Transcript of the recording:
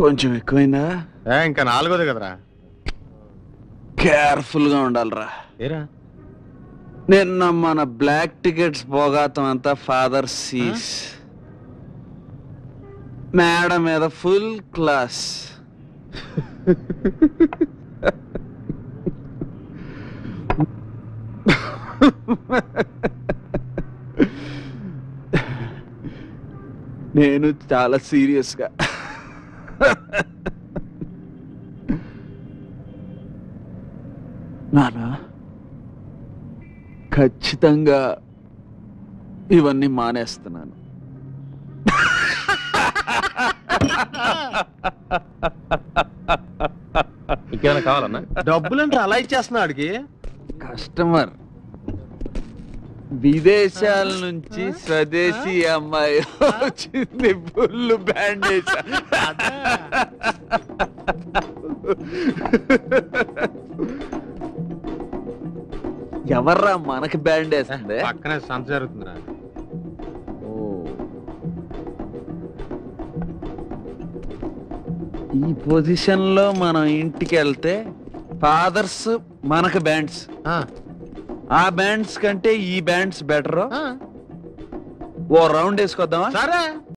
కొంచెం ఎక్కువైందా? ఇంకా నాలుగోది కదరా. కేర్ఫుల్ గా ఉండాలరా. ఏరా నిన్న మన బ్లాక్ టికెట్స్ పోగాతం అంతా ఫాదర్ సీస్. మేడ మీద ఫుల్ క్లాస్. నేను చాలా సీరియస్గా. నానా ఖచ్చితంగా ఇవన్నీ మానేస్తున్నాను. ఇంకేమైనా కావాలన్నా? డబ్బులంటే అలా ఇచ్చేస్తున్నాడికి. కస్టమర్ విదేశాల నుంచి స్వదేశీ అమ్మాయి వచ్చింది. Full bandage. ఎవర్రా మనకి బ్యాండ్ వేస్తుంది? పక్కనే సంత జరుగుతుందిరా. ఈ పొజిషన్ లో మనం ఇంటికి వెళ్తే ఫాదర్స్ మనకు బ్యాండ్స్, ఆ బ్యాండ్స్ కంటే ఈ బ్యాండ్స్ బెటర్. ఓ రౌండ్ వేసుకొద్దామా? సరే.